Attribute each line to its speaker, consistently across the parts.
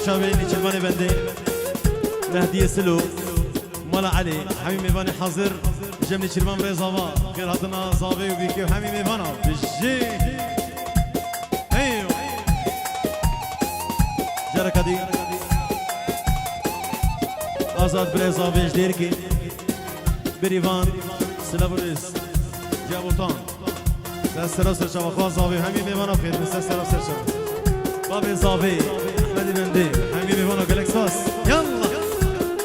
Speaker 1: شاويني شرباني بندي لهدية سلو مالا علي حمي ميفاني حاضر جملي شربان ريزاوا غير هاتنا صابي وبيكي وحمي ميفانا بجي آزاد برزاویش دیر کی بریوان سلابوریس جابوتان دسترا سرچه و خواست زاوی همین میوانا خیر دسترا سرچه باب زاوی احمدی بندی همین میوانا گلکس باس یلا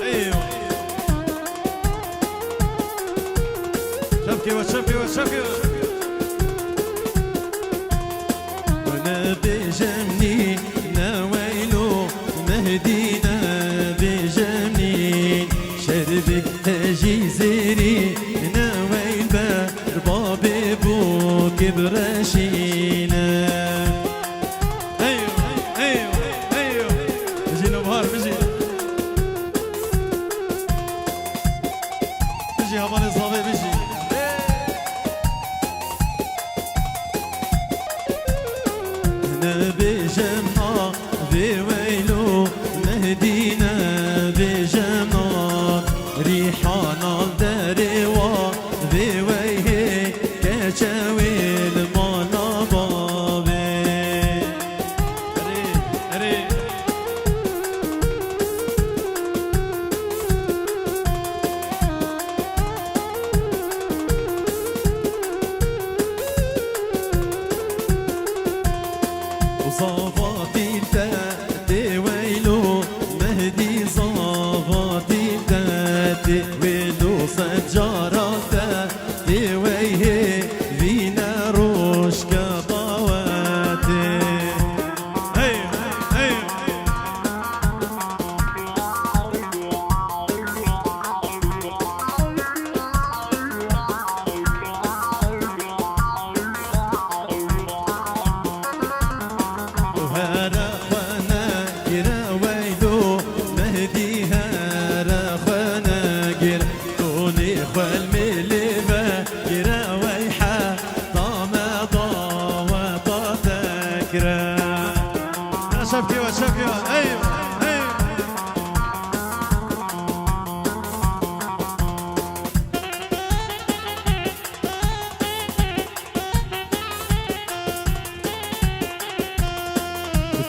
Speaker 1: ایوه شبكي وشبكي وشبكي وانا بجمني نويلو مهدينا بجمني شربك هجي زيري نويل بابي بوك برشينا ايوه ايوه ايوه بجي نبهار بجي بجي هبان الصافي بجي بجمع بويلو مهدينا بجمع ريحان الدروا بويه كشاويل مالا بابي ري صافاتي تاتي ويلو مهدي صافاتي تاتي ويلو سجارة تاتي ويه فينا روشكا طواتي هيو هيو شبكي وشبكي ايوه ايوه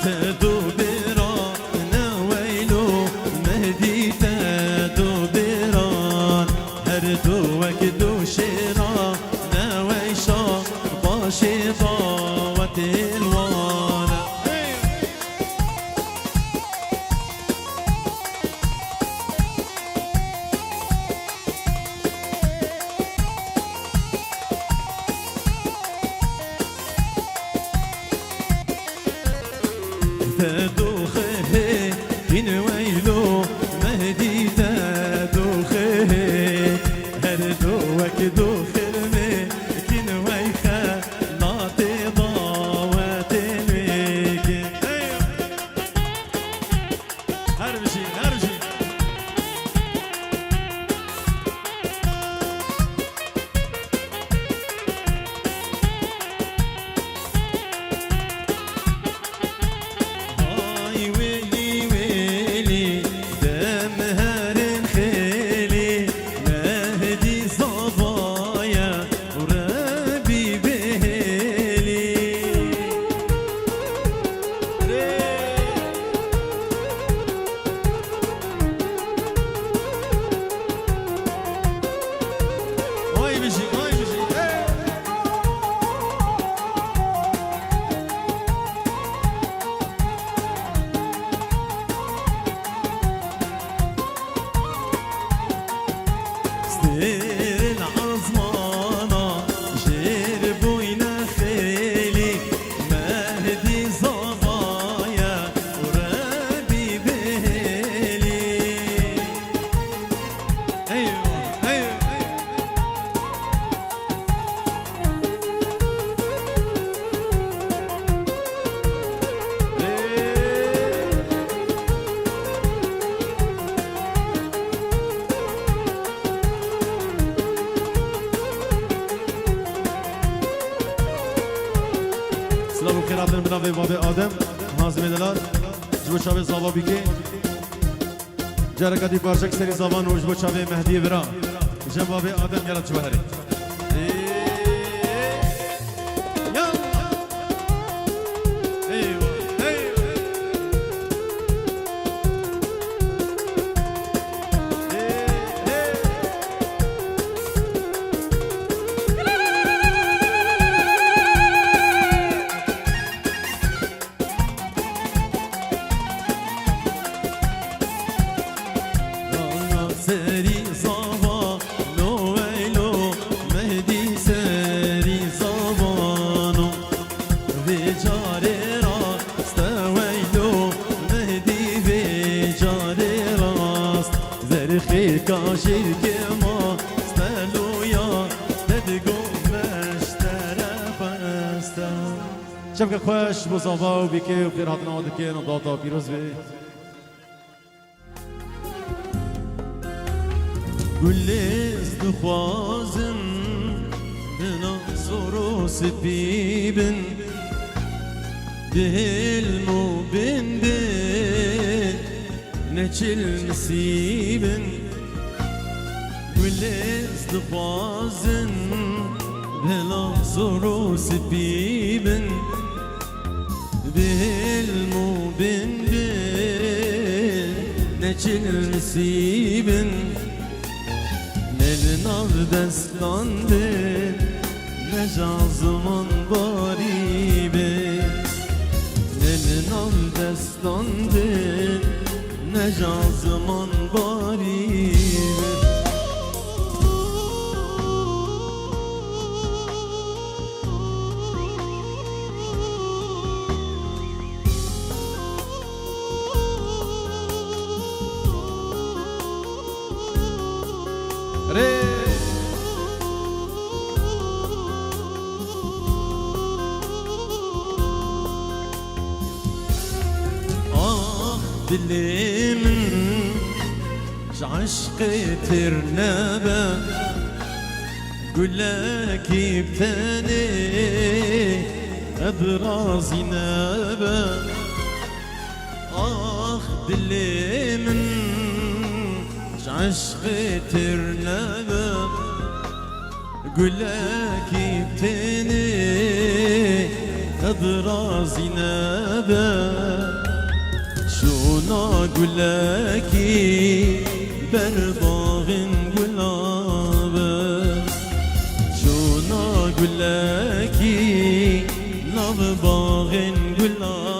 Speaker 1: تدو بران ويلو مهدي تدو بران هردو وكدو شيران نويشا باشي ضاوت الوانا تدوخه كين ويلو مهدي تدوخه هردو وكدو خرمي كين ويخا ناطي ضاوات الويك هربشي هربشي العظمانة جير بوينا خيلي مهدي صبايا وربي بهلي ايوه ايوه سلام و خیرات من بنام باب آدم حازم دلار جبو شاوه زاوا بیگه جرکتی پارچک سری زبان و جبو شاوه مهدی برا جباب آدم یلا چوهری شبك خوش بصافا وبيكي وخير هاتنا ودكين وضاطا بيروز بي قليز دخوازن بنصر وسبيبن بهلمو بن بن نچل نسيبن قليز دخوازن بنصر وسبيبن بهلمو بن بن نچل نسيبن نلنار دستانده نجازمان غریبه نلنار دستانده نجازمان غریبه دليمن عشقي ترنبه قولك يبتني أبرازي نبه دليمن عشقي ترنبه قولك يبتني أبرازي نبه شونا قلكي برضاغن قلابه شونا قلكي نبضاغن قلابه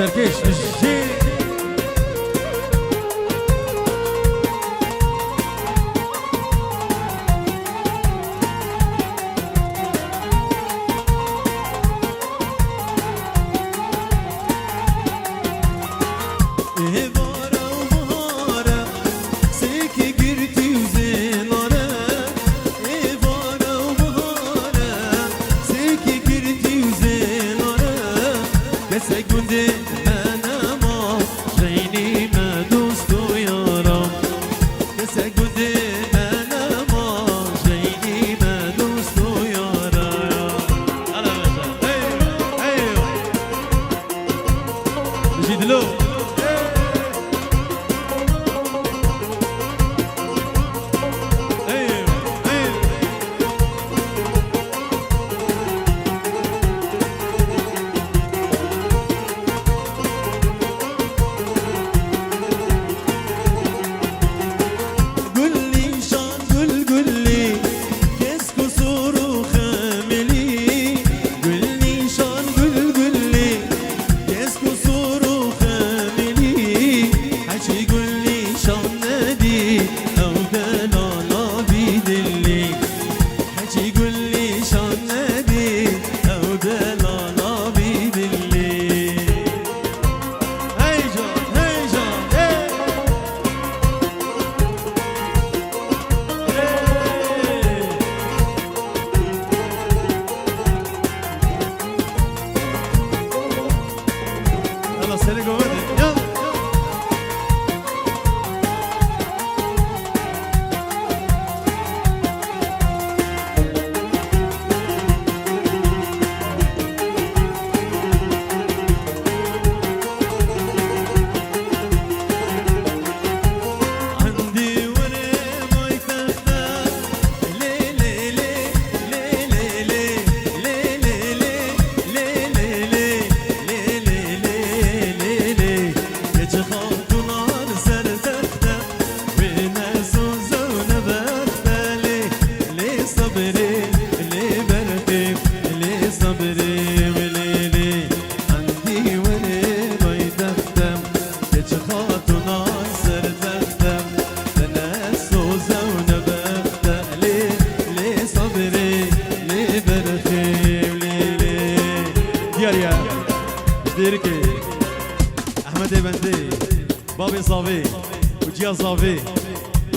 Speaker 1: Serkeş, يلا سلك ومدي يلا احمد بندي بابي صافي وجيا صافي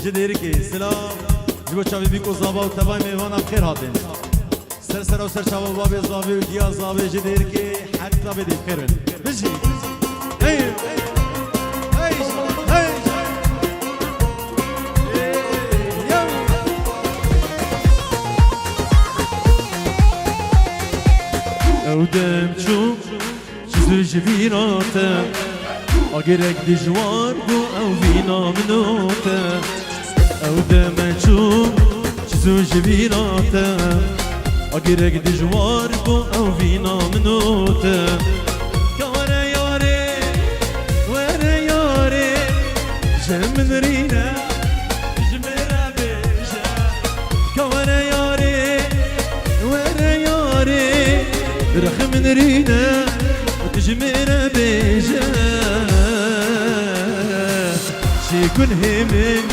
Speaker 1: جديركي سلام جبو شافي بيكو صابا وتباي ميوانا بخير هاتين سر وسر شافا بابي صافي وجيا صافي جديركي حتى بدي بخير بجي هي هي هي اودم چوب چیزی ویراته اگرک دیجوار بو او وینا منوته اودم چوب چیزی ویراته اگرک دیجوار بو او وینا منوته کاره یاره وره یاره جمن رینا جمره بیشه کاره یاره وره یاره رخم رينا وتجمر بيجا شي كن همن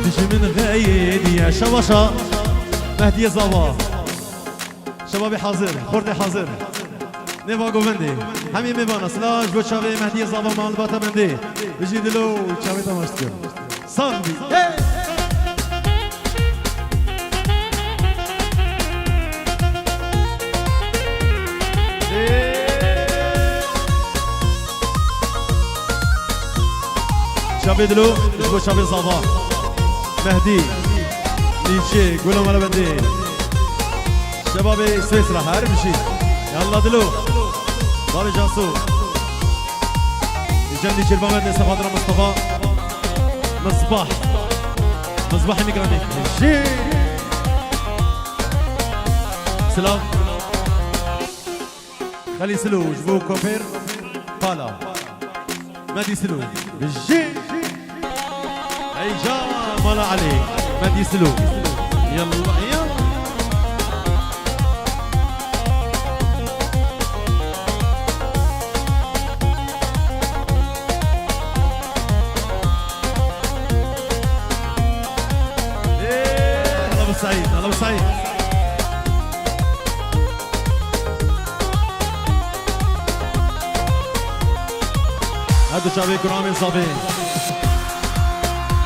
Speaker 1: تجمن غايد يا شوشا مهدي زوا شبابي حاضر خردي حاضر نيفا قوفندي همي ميبانا سلاش بو شابي مهدي زوا مالباتا بندي بجي دلو شابي تماشتكر صاحبي شابي دلو جبو شابي صباح مهدي نيشي قولوا مالا بندي شبابي سويسرا هارب شي يلا دلو بابي جاسو جندي شربان مدني صفادنا مصطفى مصباح ميكرانيك شي سلام خلي سلو جبو كوفير بالا مهدي سلو بالجي اي جا مالا عليك مهدي سلو يلا يلا هلا بالسعيد هلا بالسعيد هادو شعبي كرامي صابين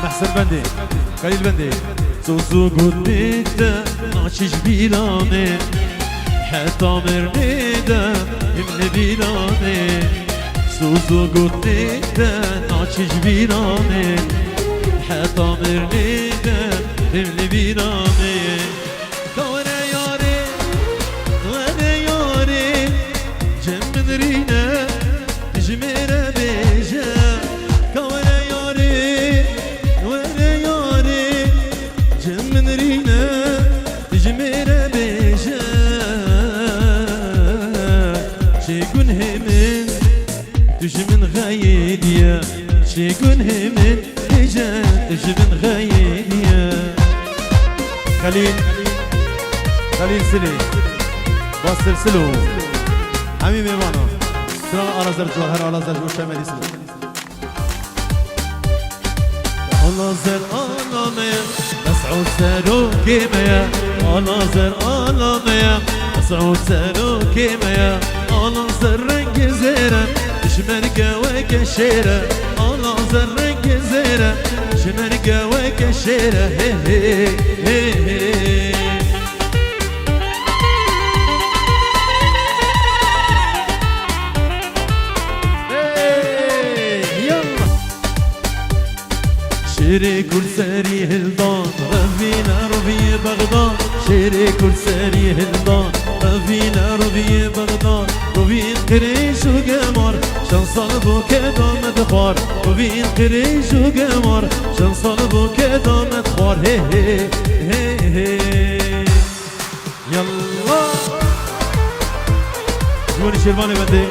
Speaker 1: محسن بندي خليل بندي سوسو قديتا ناشش بيلاني حتى مرنيدا يمني بيلاني سوسو قديتا ناشش بيلاني حتى مرنيدا يمني بيلاني كورا ياري وانا ياري جم رينا جميرة بيجا كورا ياري وانا ياري جم رينا جميرة بيجا شيكون همن تجمن غايديا شيكون همن تجا تجمن غايديا خليل سلي باصر سلو عمي ميمانو سلام على زر جوهر على زر جوهر شمالي سلام على زر ميا مسعود سالو كيميا على زر ميا مسعود سالو كيميا على زر رنج زيرة شمرقة وكشيرة على زر رنج زيرة شمرقة وكشيرة هي هي هي هي شيري كل ساري هلدان رفينا ربي بغداد شيري كل ساري هلدان رفينا ربي بغداد ربين قريش وقمر شن صلبو كدا مدخار ربين قريش وقمر شن صلبو كدا مدخار هي هي هي هي يلا جوني شيرماني بندي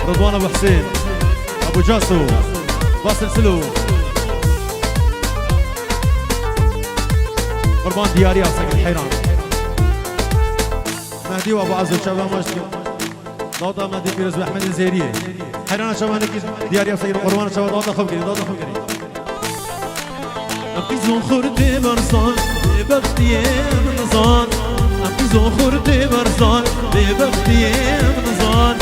Speaker 1: رضوان ابو حسين ابو جاسو باسل سلو قربان دياري ساكن الحيران مهدي وابو عزو شباب مشكي ضوضة مهدي فيروز واحمد الزيرية حيران شباب دياري ساكن قربان شباب ضوضة خبقني ضوضة خبقني أبيزون خورتي برصان ببختي بنظان أبيزون خورتي برصان ببختي بنظان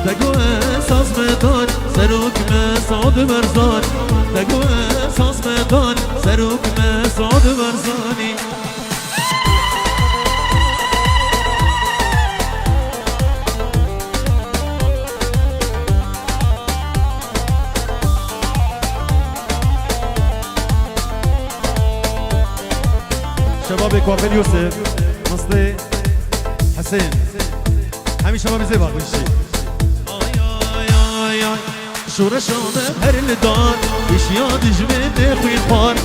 Speaker 1: دقو اساس مدان سروك مسعود برزان دقو اساس مدان سروك مسعود برزاني شباب كوافير يوسف مصلي حسين همي شباب زي بعض الشيء شور شامه هر الدار ايش ياد جمن خوي الخار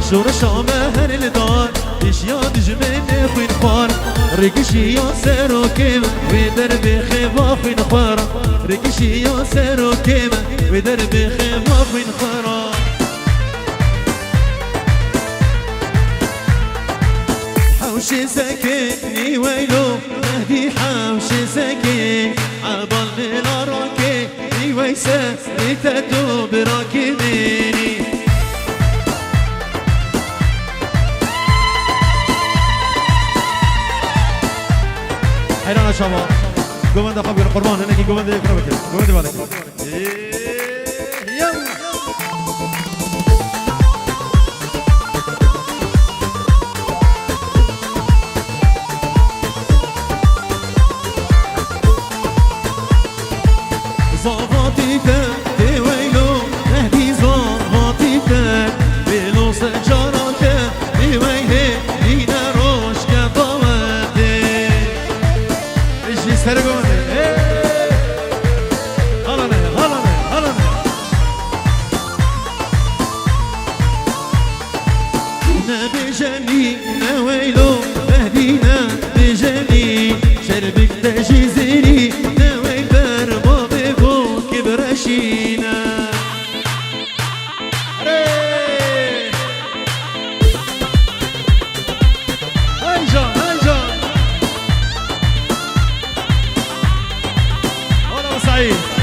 Speaker 1: شور شامه هر الدار ايش ياد جمن خوي الخار رقشي يا سروكيم ودرب خيبا خوي الخار رقشي يا سروكيم ودرب خيبا خوي الخار حوشي سكني ويلو مهدي حوشي سكن عبال بلا راكي ويسا لتدو براكبيني حيرانا شباب قومن دقا بقى القربان هناكي قومن دقا يقربك قومن دقا بالك يلا زافتيك ويلو نهدي زافتيك بلو سجارك ويهي دينا روش كطواتي ايش سرقوني هلاني هلاني هلاني نبجني نويلو مهدينا بجني شربك تجيزيني نويل بربا برشينا هيجا هيجا هلا سعيد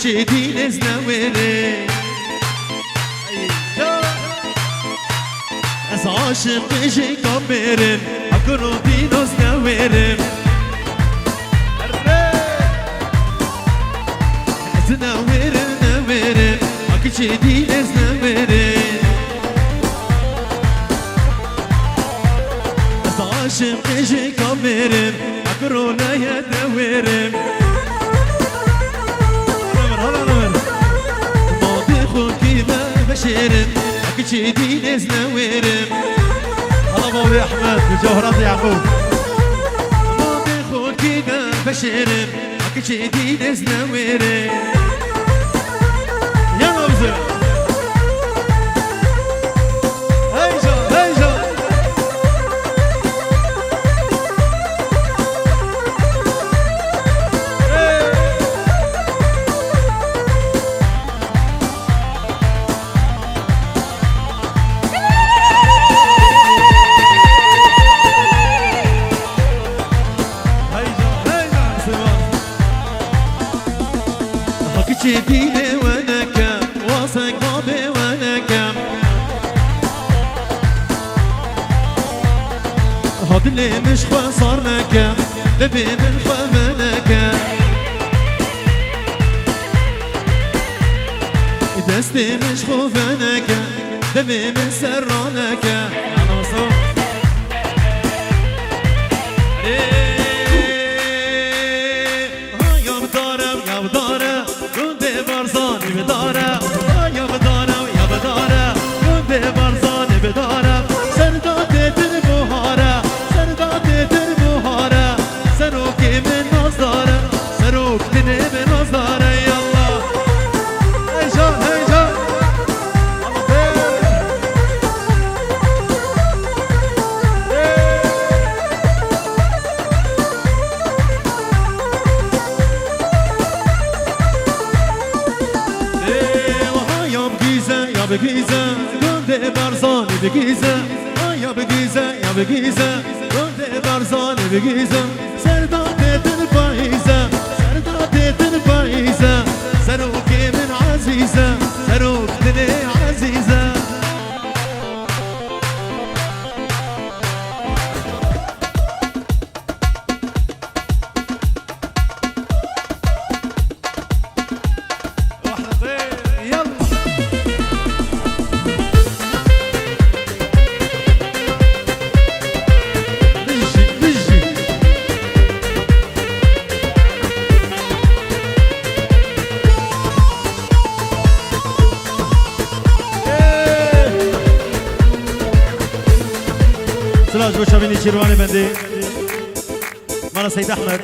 Speaker 1: شدي نزنوري از عاشق بشي كاميرم اكرو بينوز نورم نزنورم نورم اكي شدي نزنوري از عاشق بشي كاميرم اكرو لا يدورم بشيرم اكيد دي نزنورم الله بابي احمد وجوهرات يعقوب ما بيخون كده بشيرم اكيد دي نزنورم يا مبزر هيجا هيجا شديني وانا كم واثق بابي وانا كم هاد اللي مش صارنا كم لبي من خمنا كم دستي مش خوفنك دمي من سرانك أنا وصوف يا بدارة يا بدارة كنت برزاني بدارة يا بدارة يا بدارة كنت برزاني بدارة سرداتي تنبهارة سرداتي تنبهارة سروكي من نظارة سروك تني من نظارة يلا هيجا هيجا بگیزه گنده برزانی بگیزه یا بگیزه یا بگیزه گنده برزانی بگیزه سردات دل پاییزه سردات دل پاییزه سروک من عزیزه سروک دل عزیزه سلاج وشابيني شيرواني بندي مرة سيد أحمد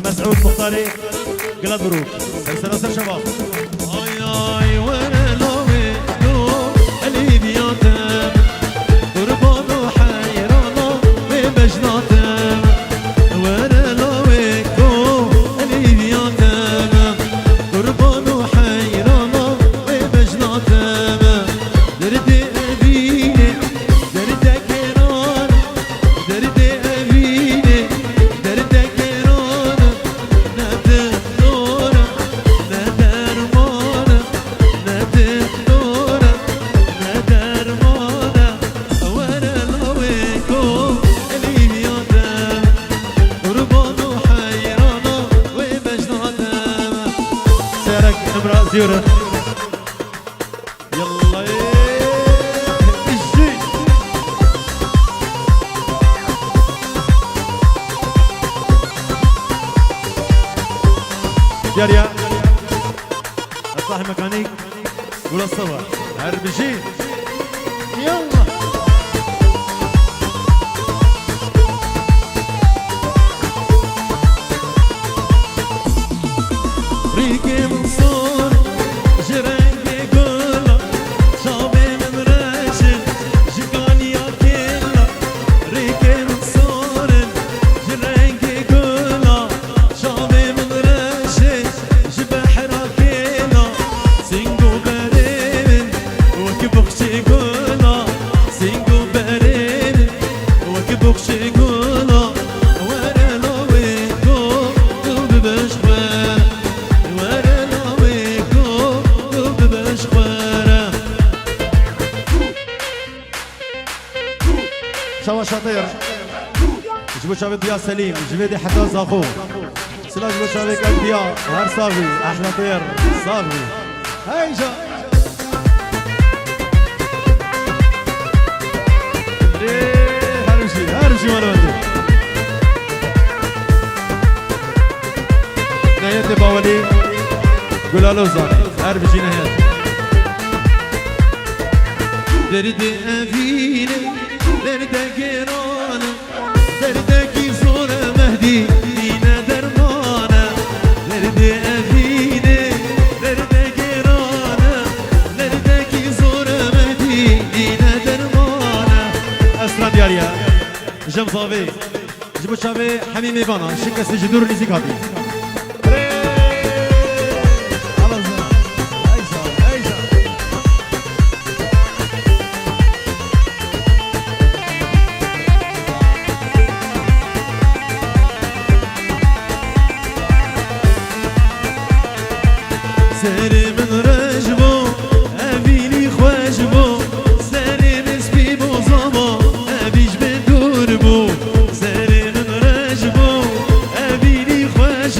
Speaker 1: مسعود مختاري قلب بروك سلسلة سر شباب آي آي وانا لوي لو اللي بياتم قربان وحيرانو بمجناتم وانا لوي لو اللي بياتم قربان وحيرانو بمجناتم دردي أبيني دردك زيورة يلا اجي جارية الصاحب ميكانيك قول الصبر هربشي يلا ريكي منصور جرنجي قولا شابي من راشد جقاني كلا ريكي منصور جرنجي قولا شابي من راشد جبحر كلا سينجو بريمن وكبخشي قولا سينجو بريمن وكبخشي قولا وانا لويكو قلبي بشبه شوا شاطر جبو شابي ضياء سليم جبيدي حتى زاخو سلاج جبو شابي ضياء هار صافي احلى طير صافي هيجا هرمشي هرمشي وانا بدي نهاية باولي قول له زاني هرمشي نهاية دردي أفيني دردك رانا دردك زور مهدي دينا درمانا دردي أفيني دردك رانا دردك زور مهدي دينا درمانا أسرى دياريا جم صافي جبو شابي حميمي بانا شكا سجدور ليزيك هاتي سري من رجبو أبيني خواجبو سري نسبي بوزامو أبيج من دوربو سري من رجبو أبيني خواجبو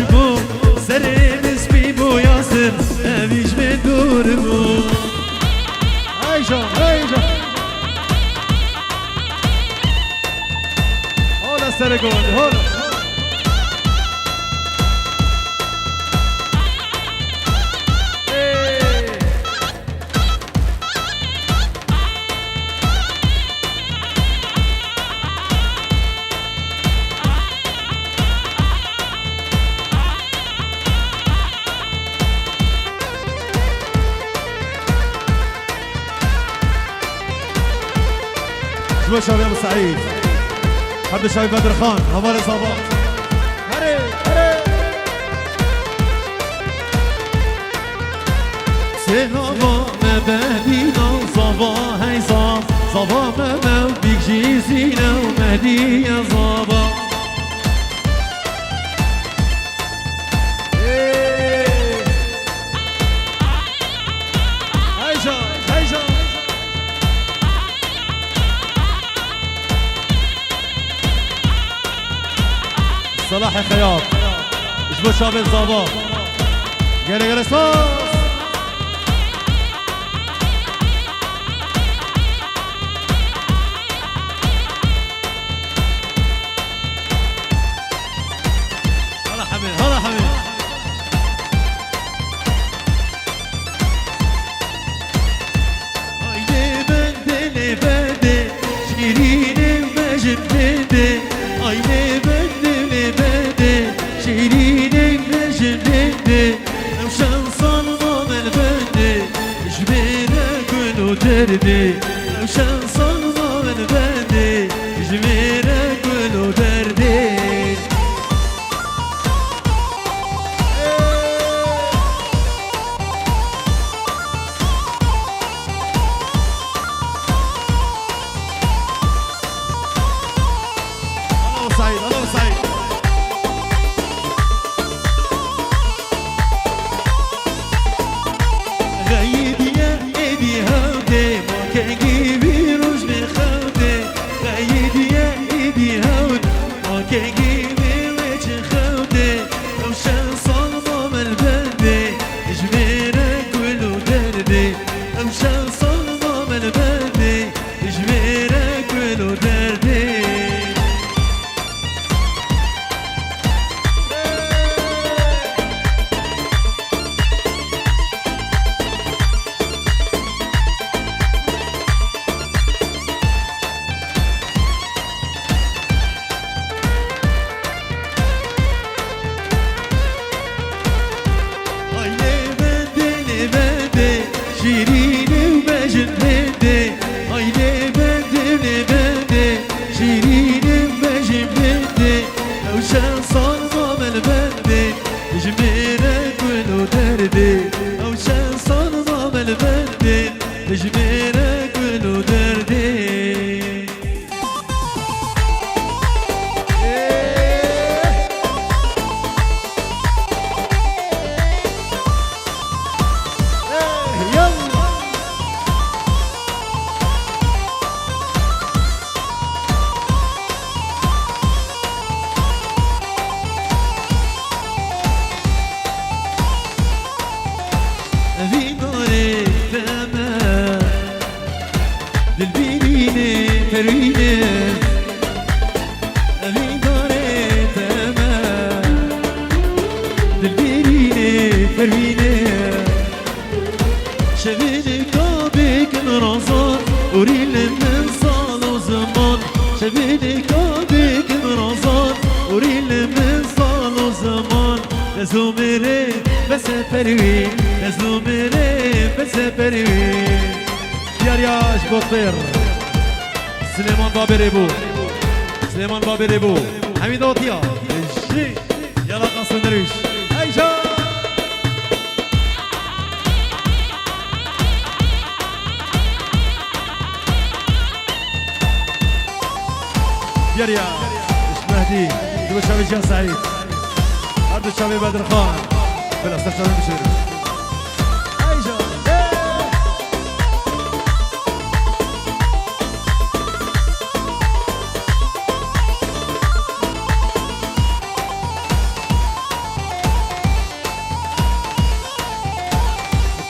Speaker 1: سر گل هول شباب شباب ابو سعيد حب الشباب بدر خان هوار الصباح هري هري سلام مبادينا صباح هاي صباح ما بيك جيزينا ومهدي يا صباح صلاح خياط شبو شاب الصباح قال صوص هلا حميد هلا حميد هايدي بدي بدي شيرين مجد بدي هايدي شيرين مجنني وشان صنم البندي جميلك ولو دردي وشان صنم البندي جميلك ولو دردي الله سعيد الله سعيد شيرين ومجد بدي هايدي بدي بدي شيرين ومجد بدي وشان صنم البندي جميلك ولو دردي وشان صنم البندي جميلك ولو دردي زمري بس پروین زمري بس پروین یاریاش بطیر سلیمان بابری بو سلیمان بابری بو حمید آتیا یلا قصد درویش ایجا ياريا اش مهدي دو شباب جان سعيد عبد الشباب بدر خان بلا استشهاد المشير ايجا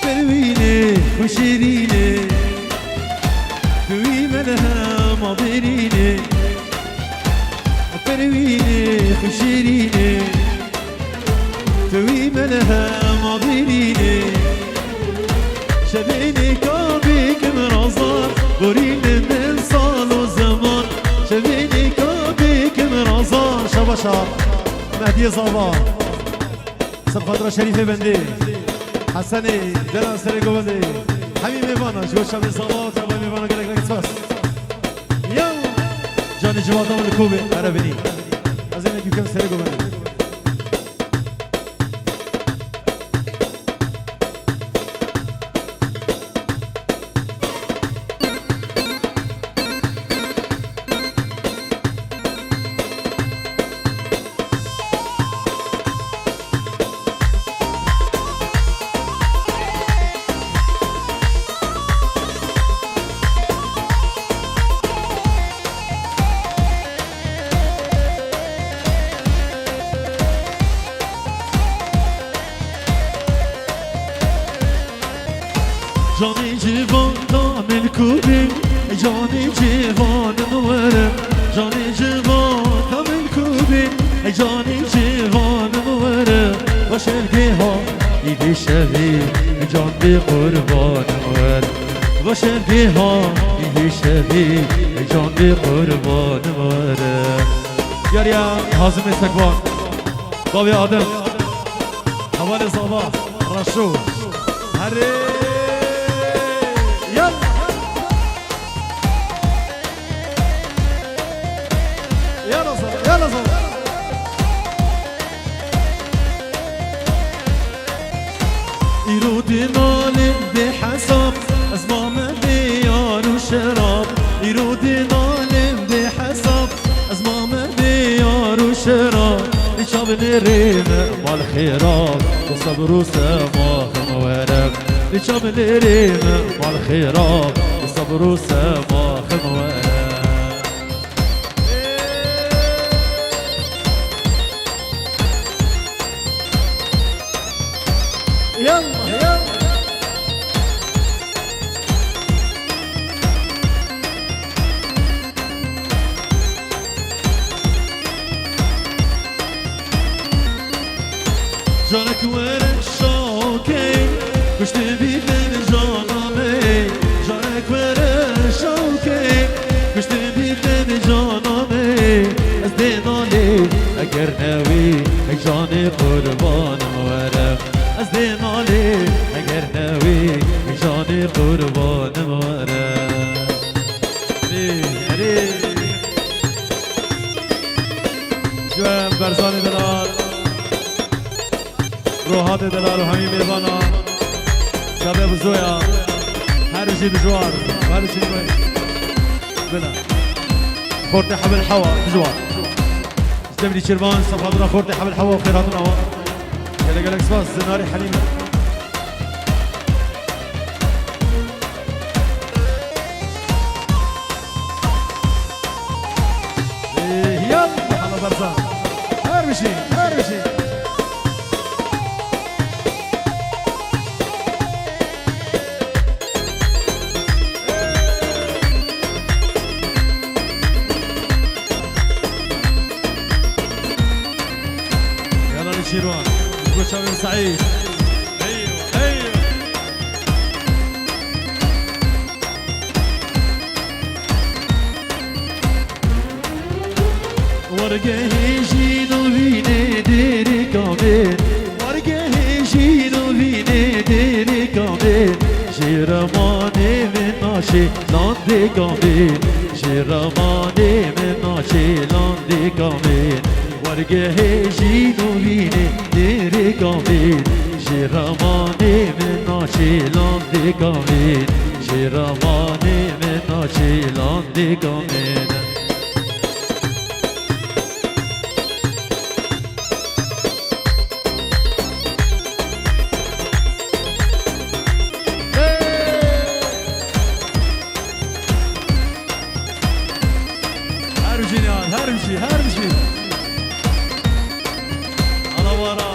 Speaker 1: فرويني وشيريني فوي ملها مضيريني مرويني خشيريني توي منها ماضيني شبيني كابيك مرازان برين من صال وزمان شبيني كابيك مرازان شباشا مهدي صباح سبقدر شريف بندي حسني دلال سريقو بندي حمي ميوانا جو شبي صباح تبا ميوانا قلق لك تفاس يو جاني جوادا والكوبي عربيني أزينك يمكن سريقو بندي جانی جوان نامل کوبی جانی جوان نوره جانی جوان نامل کوبی جانی جوان نوره وشلگی ها ایدی شوی جان بی قربان نوره وشلگی ها ایدی شوی جان بی قربان نوره یاریا حازم استقبال بابی آدم حوال صباح رشو هره يرودي نالي بحساب أزمام ديار وشراب يرودي نالي بحساب أزمام ديار وشراب لشاب الريمة مال خيراب وصبر وسماخ موارب لشاب الريمة مال خيراب وصبر وسماخ موارب يلا يلا جانك ورا شوكي كشت بيد جانامي جانك ورا شوكي كشت بيد جانامي ازدينالي اگر نوي جاني قربان ورا ازدينالي اگر نوي جاني قربان ورا جوام برزان دلال روحات دلال و همین میوانا شبه بزویا هر شي بجوار هر شي بلا خورتي حبل حوا بجوار جبلي شربان صفادنا خورتي حبل حوا وخيراتنا هوا يلا قالك سباس زناري حليمه يلا على برزان هرمشي هرمشي شيروان يقول شباب سعيد ايوه ايوه ورقه جينو فيني ديري كامل ورقه جينو فيني ديري كامل شيرماني من ناشي لاندي كامل شيرماني من ناشي لاندي كامل ورقه جينو فيني ديري كامل شيرماني من ناشي لاندي كامل شيرماني من ناشي لاندي كامل هرمشي هرمشي على ورا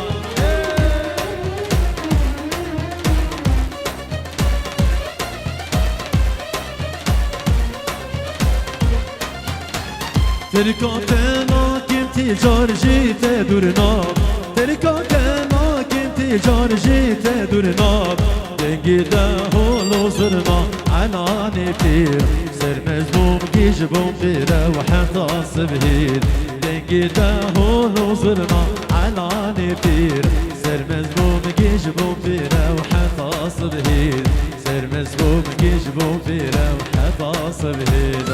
Speaker 1: تركاتنا تجار جيت دور ناب تركا كما كنت جار جيت دور ناب دنگی ده هولو زرنا علاني بير سر مزبوم جيجبوم بيره وحطاس بهير دنگی ده هولو زرنا علاني بير سر مزبوم جيجبوم بيره وحطاس بهير سر مزبوم جيجبوم بيره وحطاس بهير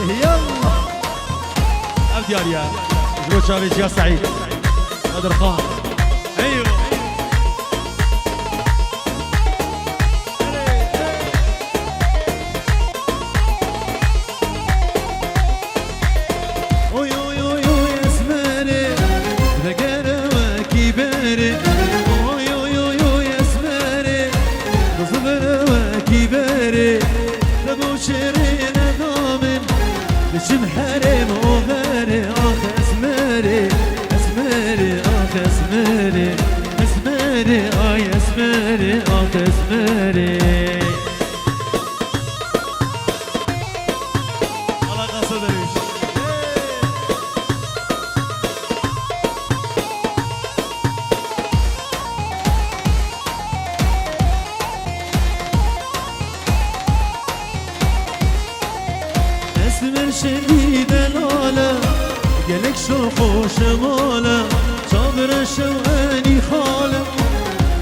Speaker 1: يلا عبد يا جلو شافيز يا سعيد قدر خان ايوه بشم حرم وغاري اخ اسمري اسمري اخ اسمري اسمري اي اسمري اخ اسمري الله قصد ريش اسمر شديد العلا قالك شو خوش مالا صابر الشوقاني خاله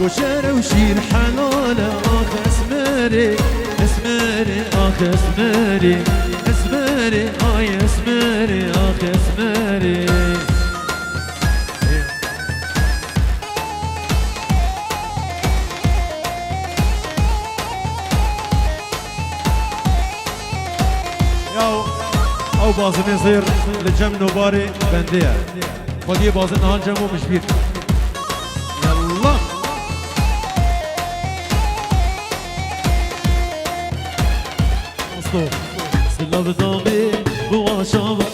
Speaker 1: وشارة وشير حلاله اخ اسمري اسمري اخ اسمري اسمري اي اسمري اخ اسمري او بازن يصير لجم نوباري بنديه خديه بازن نهان جمو مش بير يلا مصطوف سلا بضامي بواشابا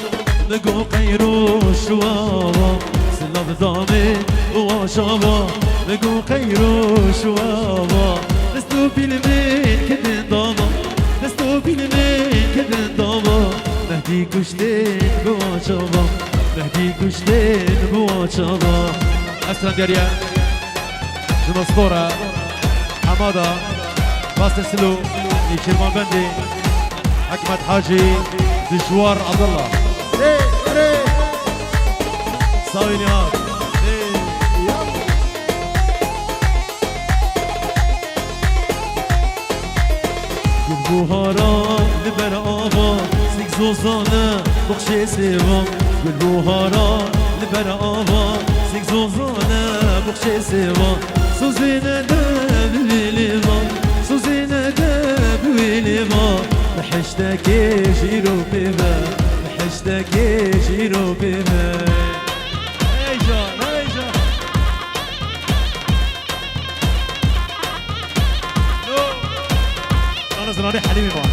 Speaker 1: لقو قيرو شوابا سلا بضامي بواشابا لقو قيرو شوابا لستو بالمين كدن ضابا لستو بالمين كدن ضابا مهدي كشتين بواشابا مهدي كشتين بواشابا أسرا دريا جمسطورة حمادة باستر سلو نيشيرمان بندي أحمد حاجي دشوار عبد الله صاوي نهار بوهارا لبر آبا سیک زوزانه بخشی سیوان گل بوهارا لبر آبا سیک زوزانه بخشی سیوان سوزینه دبویلیوان سوزینه دبویلیوان بحشتکی شیرو بیبه بحشتکی شیرو بیبه ای جان ای جان أنا زناري حليمي معنا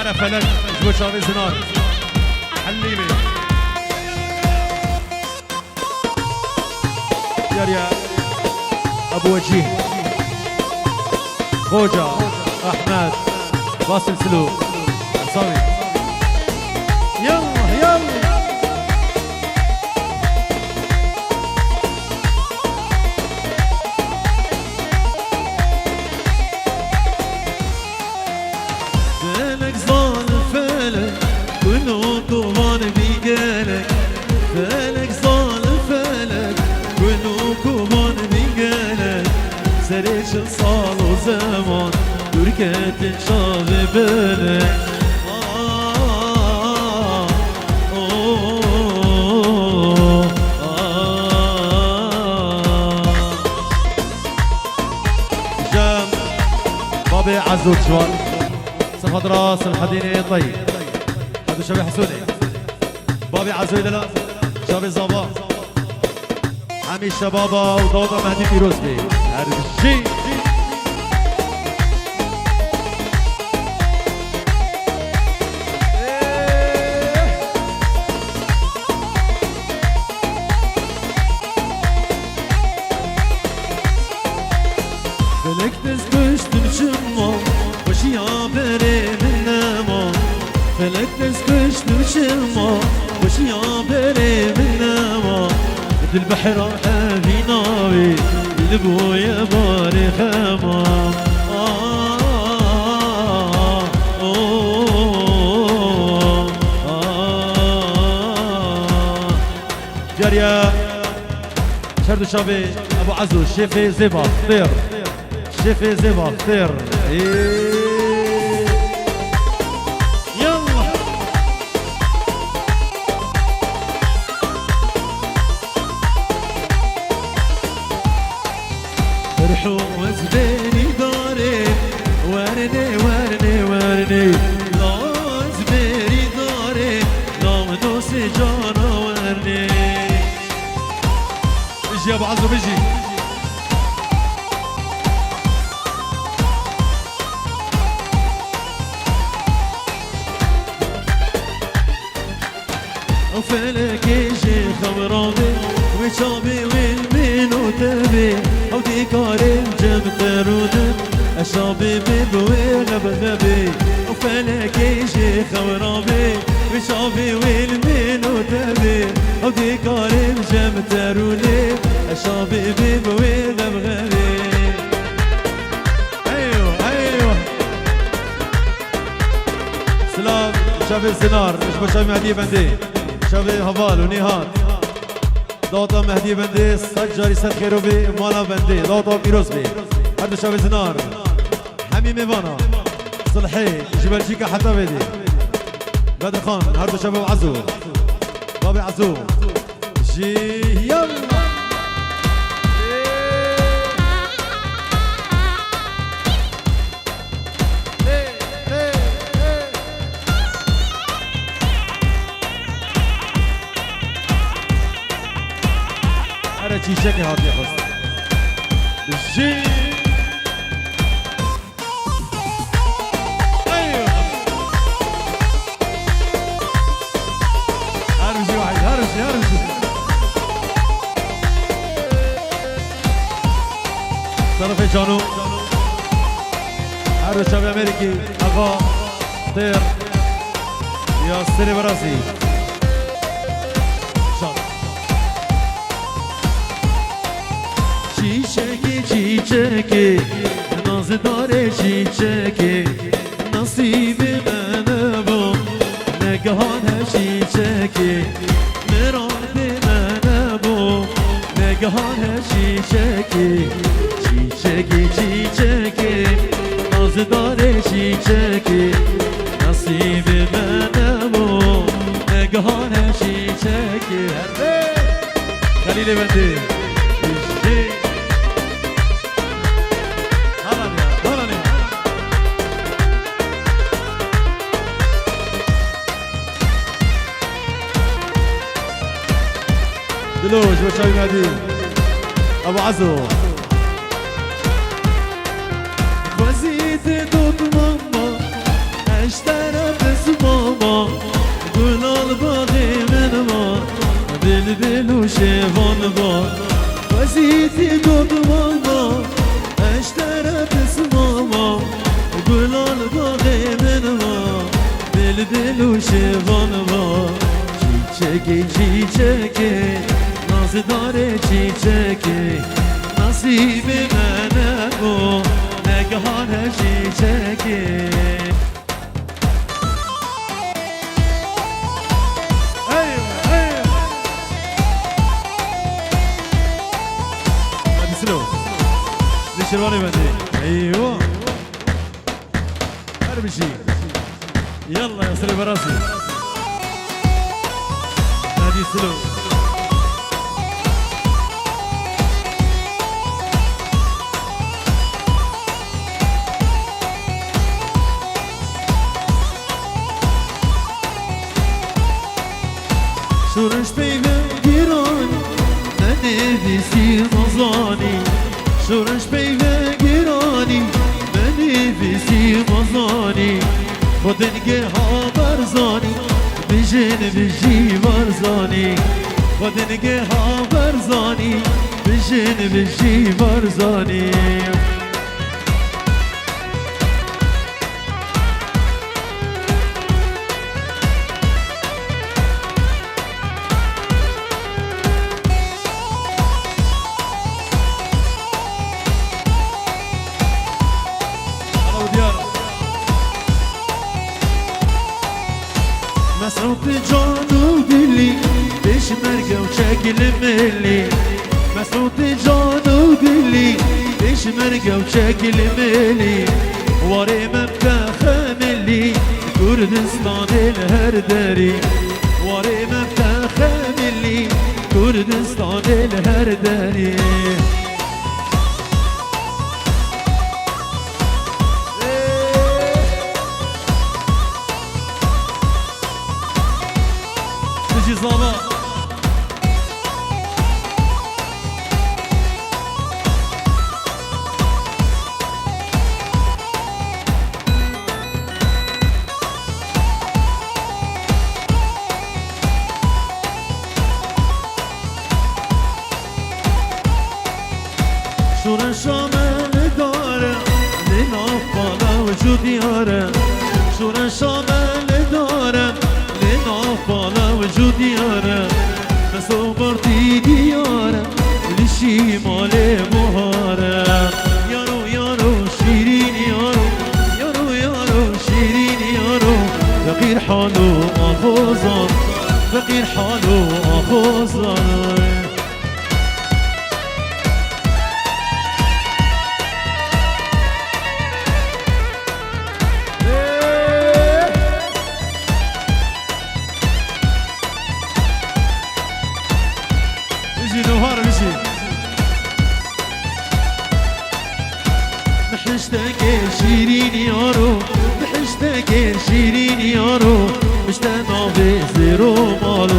Speaker 1: أنا فلك جوا شافي زناري حليمي يا أبو وجيه خوجة أحمد باسل سلو عصامي يلا يلا فلك ظال فلك كله كمان بيجالك فلك ظال فلك كله كمان بيجالك سريش صال وزمان تركت شاف بالك جام بابي عزوت شوال صفد راس الحديني طيب هذا شبي حسوني بابي عزوي دلا شبي زابا عمي شبابا ودوضة مهدي فيروز بي هرشي فلك تسكش تمشما وش يا بري من نما البحر أبي ناوي لبويا باري خمام جارية شردو شابي أبو عزو شيفي زيبا خطير شيفي زيبا خطير يلا فرحوا وزبيني داري ورني ورني ورني لا زبيني داري لا مدوسي جانا ورني بيجي يا ابو عزو بيجي وفلك يجي خمرابي وشابي والمين وتبي او ديكاري جبت رودن اشابي ببوي غبغبي وفلك يجي خمرابي وشابي والمين وتبي او ديكاري جبت رودن اشابي ببوي غبغبي ايوه ايوه سلام شابي الزنار مش بشامي مهدي بندي شابي هبال ونيهات داتا مهدي بندي سجاري سد خيروبي مالا بندي داتا بيروز بي هذا شابي زنار حمي ميفانا صلحي جبلجيكا حتى بدي بدر خان هذا شابي عزو بابي عزو جي يلا چی شکل هاتی خواست جی هرمشي واحد هرمشي هرمشي طرف جانو هرمشي شباب امريكي اغا طير يا سري براسي çiçeki nazidare çiçeki nasibi bana bu negahane çiçeki merade bana bu negahane çiçeki çiçeki çiçeki nazidare çiçeki nasibi bana bu negahane çiçeki Halil Efendi دلوج وشاي مهدي ابو عزو وزيت دوت ماما اشترى بس ماما قول الباغي من ما بلبل وشيفون با وزيت دوت ماما اشترى بس ماما قول الباغي من ما بلبل وشيفون با çiçeki çiçeki nazidare çiçeki nasibi bana bu negahane çiçeki eyvah eyvah hadi slow Nişirvani bende eyvah her bir şey yallah ya sıra barası هذه سلو شورش بيبه گیرانی ننویسی مزانی شورش بيبه گیرانی ننویسی مزانی خودنگه ها برزانی بجن بجي برزاني ودنقي ها برزاني بجن بجي برزاني مسعود جانو دلی بشمرگه و چکل ملی مسعود جانو دلی بشمرگه و چکل ملی واره مفتخ ملی کردستان الهر داری واره مفتخ ملی کردستان الهر داری زابا شورا شامل داره لناف بالا وجود یاره شورا شامل داره لناف بالا وجود یاره مسو برتی دیاره لشیمال بهاره یارو یارو شیرین یارو یارو یارو شیرین یارو فقیر حالو آخوزان فقیر حالو آخوزان بحشتك شيرين يارو بحشتك شيرين يارو مشتاق في زيرو مالو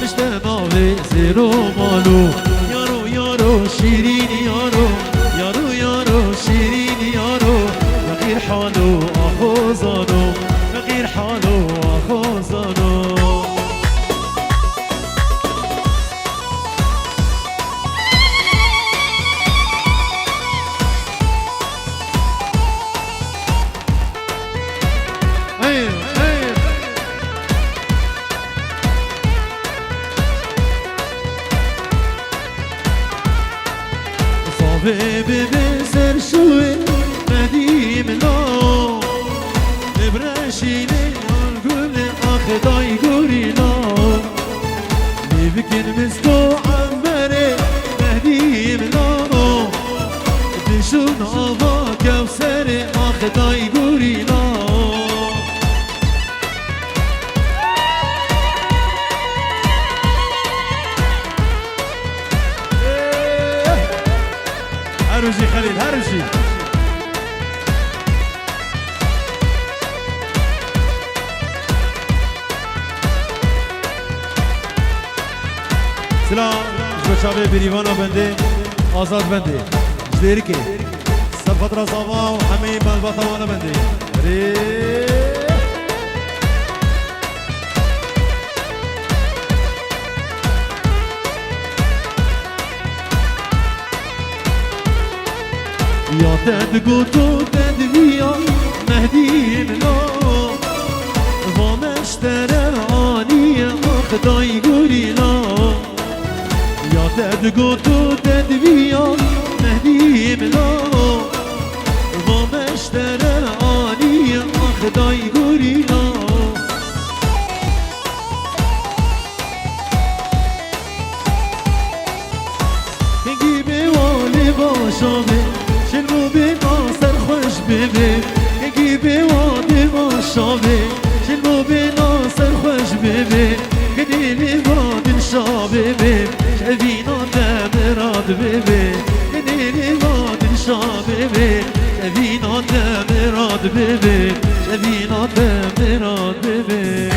Speaker 1: مشتاق في زيرو مالو يارو يارو شيرين يارو يارو يارو شيرين يارو فقير حالو اخو زانو فقير حالو اخو زانو بيبي بسر شوي مديم لو براشيني نقول اخ داي قورينا يمكن مسكو عمري مديم لو بشون ابا كوثر اخ داي قورينا هرشي خليل هرشي سلام جوشابه بریوانا بنده آزاد بنده جدیری که سفت رزاوا و همه بلباتوانا بنده يا تدقوتو تدبيا مهدي منو ومشترى عانية أخداي قرينا يا تدقوتو تدبيا مهدي منو ومشترى عانية أخداي قرينا نجيبي والي باشامي شنو بناصر خوش ببي نجيبي وادي ما شابي شنو بناصر خوش ببي قديلي وادي شابي شبينا تمراد ببي قديلي وادي شابي شبينا تمراد ببي شبينا تمراد ببي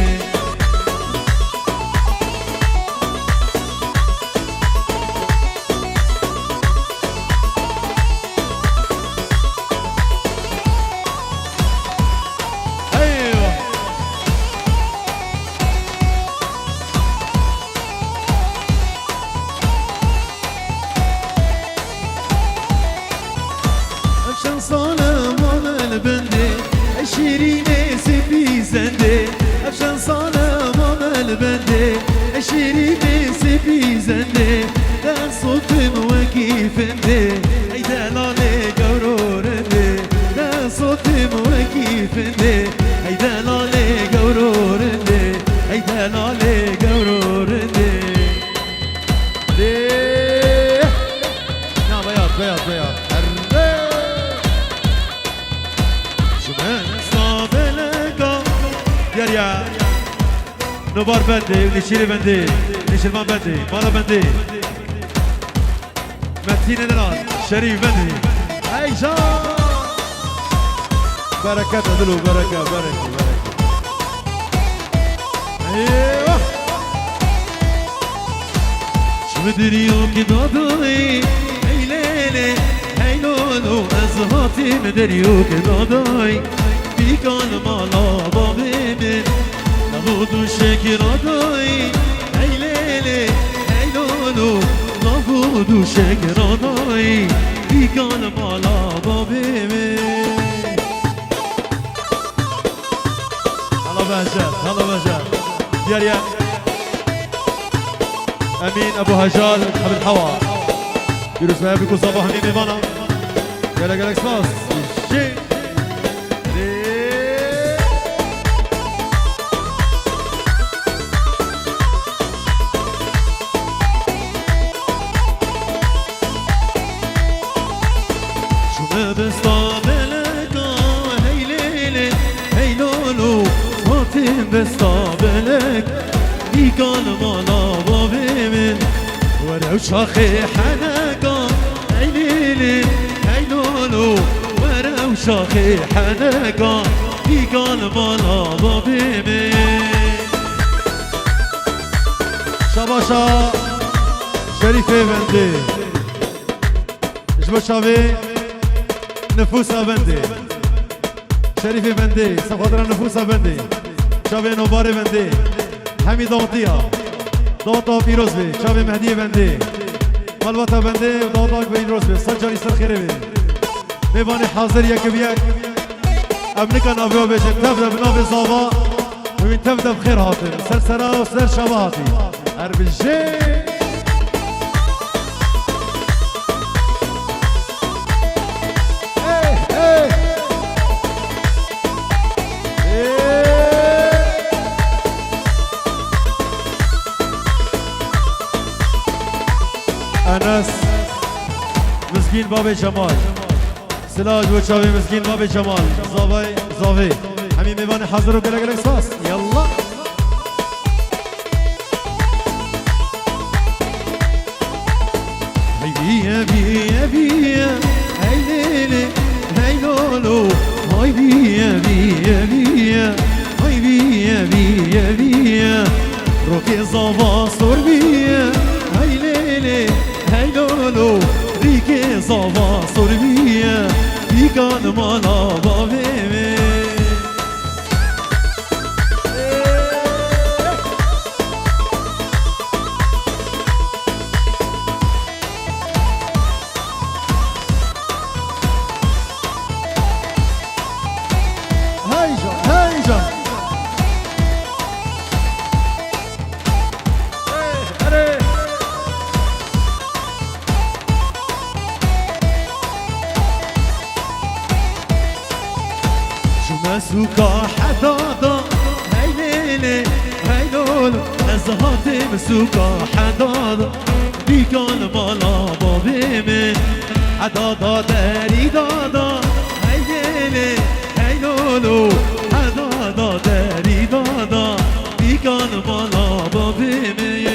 Speaker 1: شيريني سبي زندي دا صوتم وكيفندي اي دلالي قورورندي دا صوتم وكيفندي اي دلالي قورورندي هی دلالی گورورندی دی نه بیاد شمن صابلگا دیاریا نوبار بندی نشیری بندی نشیرمان بندی مالا بندی متین دلال شریف بندی ای جان برکت دلو برکت ايوه شو مدريو كده ضاي هي ليلي هي لولو ازهاتي مدريو كده ضاي بيك على مالا بابي من نبودو شكرا ضاي هي ليلي هي لولو نبودو شكرا ضاي بيك على مالا بابي من هلا بهجات دياريا امين ابو هجال حبل حوا يروس بها بيكون صباح ميمي بانا قالك سباس شي شو ما بستعملك هي ليلي هي لولو بستقبلك بيكان مالا بابي من ولو شاخي حنقا عينيلي عينولو ولو شاخي حنقا بيكان مالا بابي من شباشا شريفي بندي جبو شافي نفوسها بندي شريفي بندي سخاطر نفوسها بندي شاوی نوباره بنده همی داوتیا داوتا پیروز بی شاوی مهدی بنده مالواتا بنده و داوتا پیروز بی سجاری سر خیره بی میوانی حاضر یک بیک امریکا ناویو بیشه تفده بناو زاوا و تفده بخیر هاتی سر سرا و سر شبا هاتی هر بلجه انس مسكين بابي جمال سلاج وشاوي مسكين بابي جمال زاوي همين ميوان حاضر وقلق ساس يلا هيا بيا بيا هاي ليلي هاي لولو هاي بيا بيا بيا هاي بيا بيا بيا روكي زافا صور بيا هاي ليلي هاي لولو ريكي زافا صور بيا بيكان مالا بابي مسوكا حدادا هاي ليلي هاي لولو نزهاتي مسوكا حدادا بيكان مالا بابي من حدادا داري دادا هاي ليلي هاي لولو حدادا داري دادا بيكان مالا بابي من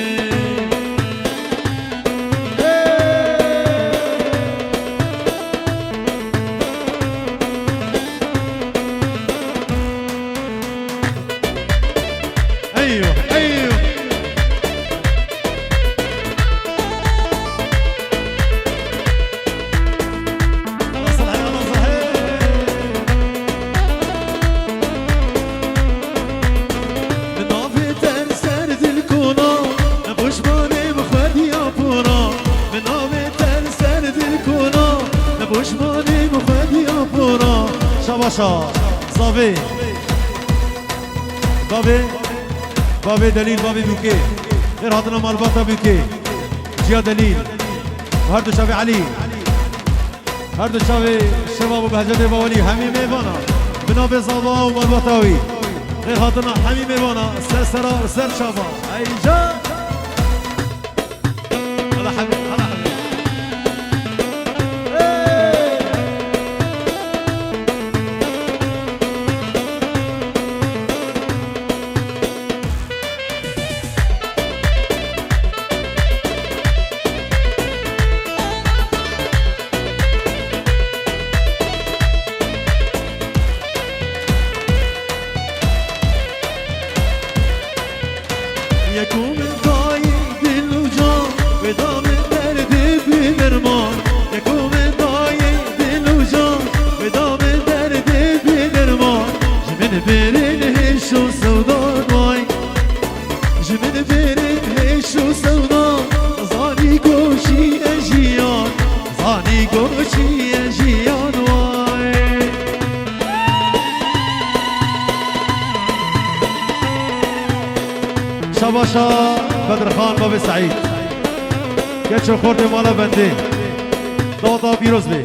Speaker 1: شباشا زاوي بابي دليل بابي بوكي غير هاتنا مال باتا بوكي جيا دليل هردو شافي علي هردو شافي شباب وبهجة بوالي همي ميوانا بنابي زاوا ومال باتاوي خير هاتنا حميمي وانا سر سرا وسر شابا اي جا هلا حبيبي هلا حبيبي يكون ضايق دل وجان ودام الدرد بدرمان يكون ضايق دل وجان ودام الدرد بدرمان جمن برن هش وسودان واي جمن برن هش وسودان زاني قوشي اجيان زاني قوشي اجيان واي شباشا بدر خان باب سعيد كتشو خورد مالا بندي دادا بيروز بي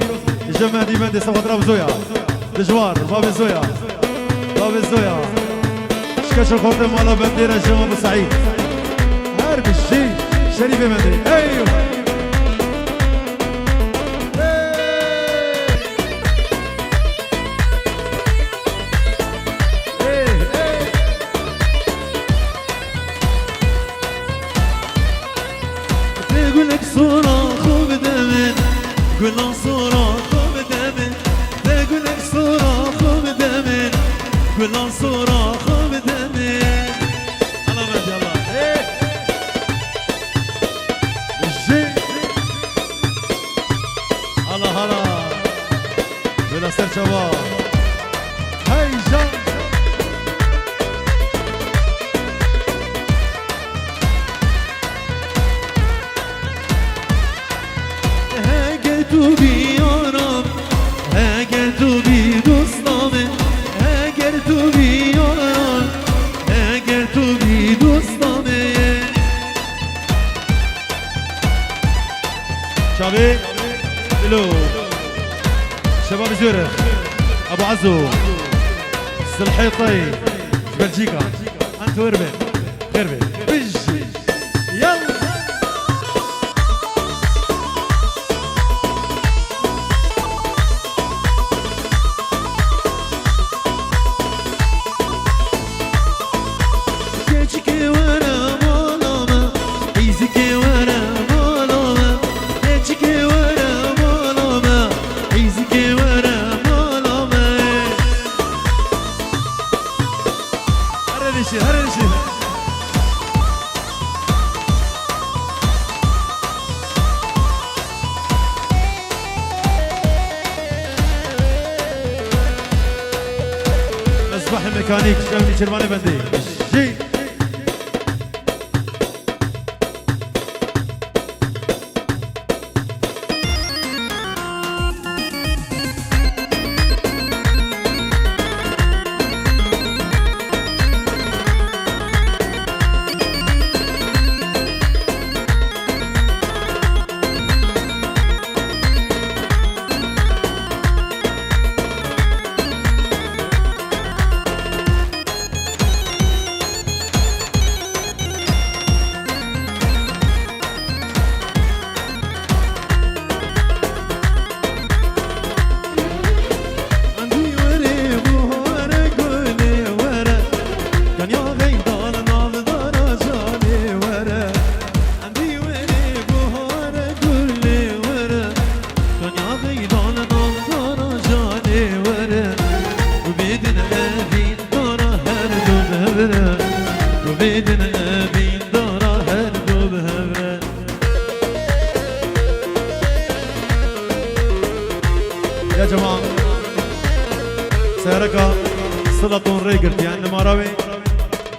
Speaker 1: جمع دي بندي سوى دراب زويا دجوار باب زويا باب زويا كتشو خورد مالا بندي رجم ابو سعيد هرب الشي شريف بندي ايوه قولك صراخ بدمن قول صراخ بدمن قولك صراخ بدمن قول صراخ بدمن الله مد يلا الجي الله هلا ولا سر شباب هاي جا تو بیارم اگر تو بی دوستامه اگر تو بیارم اگر تو بی دوستامه شباب الو شباب زورخ ابو عزو السلحيطي بلجيكا انتو اربن خربن بج يلا مصباح الميكانيك شامي شرماني بندي جي يا جماعة سيركا سلطون ريجرت يعني ماراوي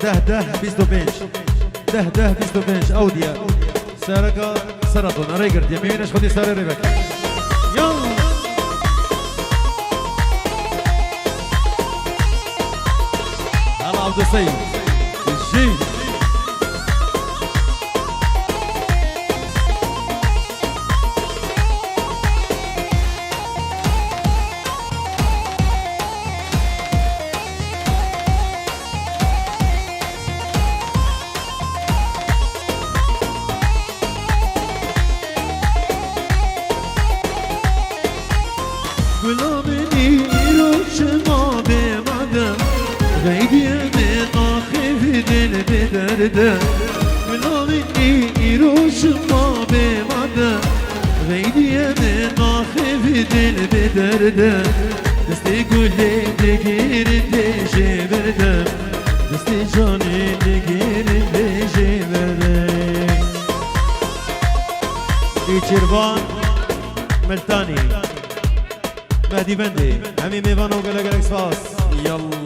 Speaker 1: ده بيستو بينش ده بيستو بينش أوديا سيركا سلطون ريجرت يمينش خدي ساري ريبك يلا هلا عبد السيد الجي گلابنی رو شما بمدم غیدی من آخف دل بدردم گلابنی رو شما بمدم غیدی من آخف دل بدردم دستی گله دگیر دیشه بردم دستی جانی دگیر دیشه بردم بیچربان ملتانی مهدی بندی همین میوان و گله گلک سپاس یالله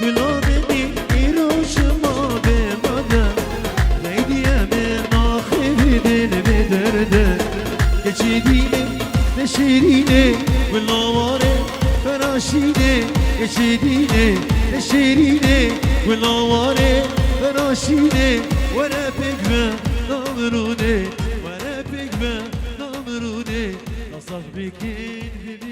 Speaker 1: گلابنی رو شما بمدم غیدی من آخف دل بدردم گچیدینه نشیرینه گلاواره فراشینه گچیدینه نشیرینه گلاواره فراشینه وره بگم نامرونه وره بگم نامرونه نصف بکن